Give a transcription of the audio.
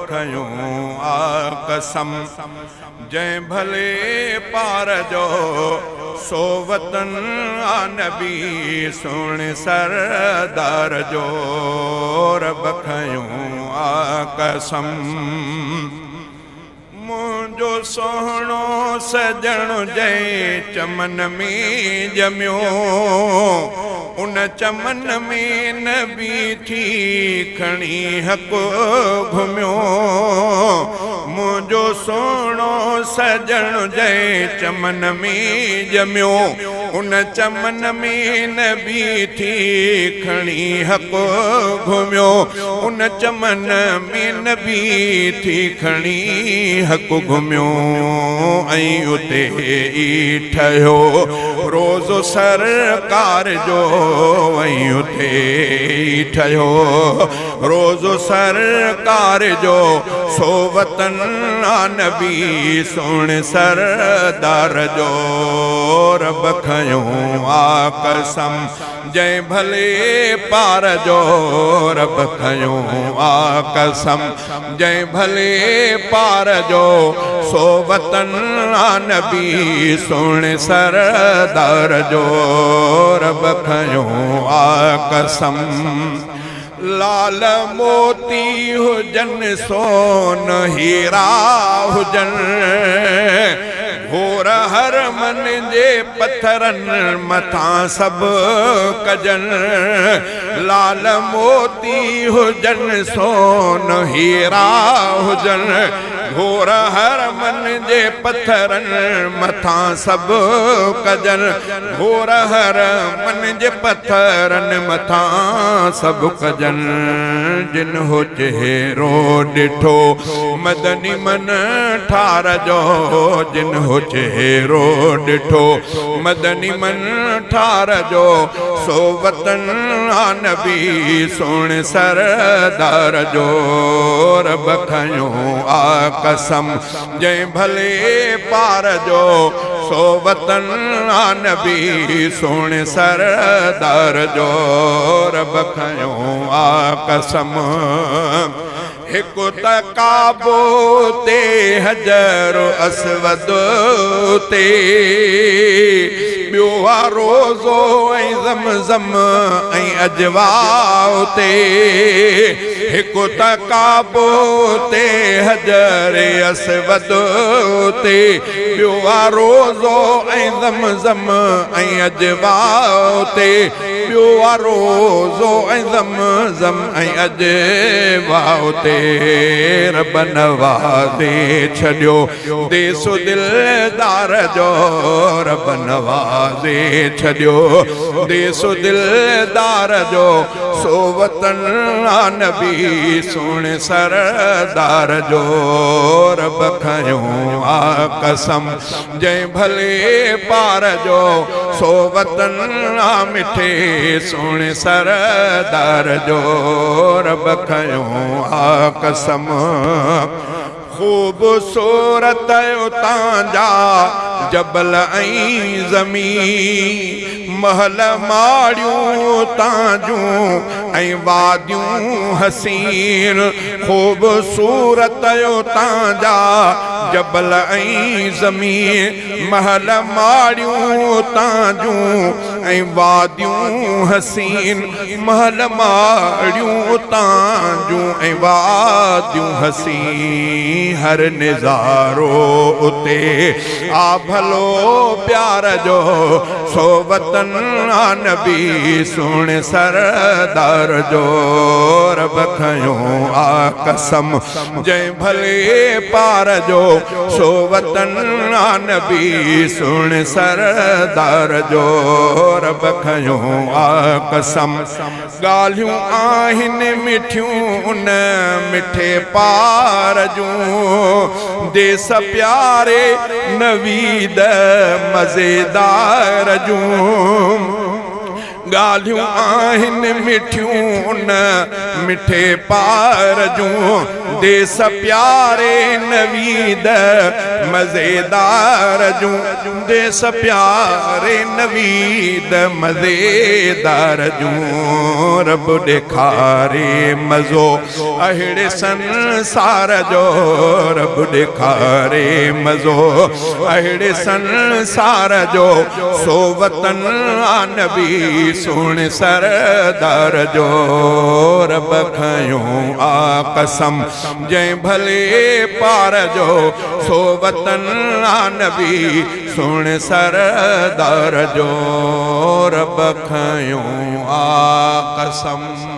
खयूं आ कसम जंहिं भले पार जो सो वतन आ नबी सुहिणे सरदार जो रब खयूं आ कसम मुंहिंजो सोहणो सजण जंहिं चमन में ॼमियो उन चमन में नबी थी खणी हक़ घुमियो मुंहिंजो सोहणो सजण जंहिं चमन में ॼमियो उन चमन में नबी थी खणी हक़ घुमियो उन चमन में नबी थी खणी हक़ घुमियो ऐं उते ई ठहियो रोज़ो सरकार जो ऐं उते ई ठहियो रोज़ो सरकार जो सो वतन आ नबी सुहिणे सरदार जो रब खयूं आ कसम जंहिं भले पार जो रब खयूं आ कसम जंहिं भले पार जो सो वतन आ नबी सुहिणे सरदार जो रब खयूं आ कसम लाल मोती हुजन सोन हीरा हुजन घोर हर मन जे पत्थरन मथां सभु कजन लाल मोती हुजन सोन हीरा हुजन घोर हर मन जे पत्थरन मथां सभु कजन घोर हर मन जे पत्थरन मथां सभु कजन जिन हो चेहरो ॾिठो मदनी मन ठार जो जिन हो चेहरो ॾिठो मदनी मन ठार जो सो वतन आ नबी सुहिणे सरदार जो रब खयूं आ कसम जंहिं भले पार जो सो वतन आ नबी सुहिणे सरदार जो रब खयूं आ कसम हिकु त काबो ते हजर असवद ते ॿियो आहे रोज़ो ऐं ज़मज़म ऐं अजवा ते हिकु त काबो ते हजर असवद ते ॿियो आहे रोज़ो ऐं ज़मज़म ऐं अजवा ते ॿियो आहे रोज़ो ऐं ज़मज़म ऐं अजवा ते रब नवाज़े छॾियो देसो दिलदार जो रब नवाज़े छॾियो देसो दिलदार जो सो वतन आ नबी सुहिणे सरदार जो रब खयूं आ कसम जंहिं भले पार जो सो वतन आ मिठे सुहिणे सरदार जो रब खयूं आ कसम खूबसूरत उतां जा जबल ऐं ज़मीन महल माड़ियूं उतां जूं ऐं वादियूं हसीन खूबसूरत उतां जा जबल ऐं ज़मीन महल माड़ियूं उतां जूं ऐं वादियूं हसीन महल माड़ियूं उतां जूं ऐं वादियूं हसीन हर निज़ारो उते आ भलो प्यार जो सो वतन आ नबी सुहिणे सरदार जो रब खयूं आ कसम जंहिं भले पार जो सो वतन आ नबी सुहिणे सरदार जो रब खयूं आ कसम ॻाल्हियूं आहिनि मिठियूं उन मिठे पार जूं देस प्यारे नवीद मज़ेदार जूं गालियूं आहिनि मिठियूं न मिठे पार जूं देस प्यारे नवीद मज़ेदार जूं देस प्यारे नवीद मज़ेदार जूं रब ॾेखारे मज़ो अहिड़े संसार जो रब ॾेखारे मज़ो अहिड़े संसार जो सो वतन आ नबी सुण सरदार जो रब खयों आ कसम जंहिं भले पार जो सो वतन आ नबी सुण सरदार जो रब खयों आ कसम।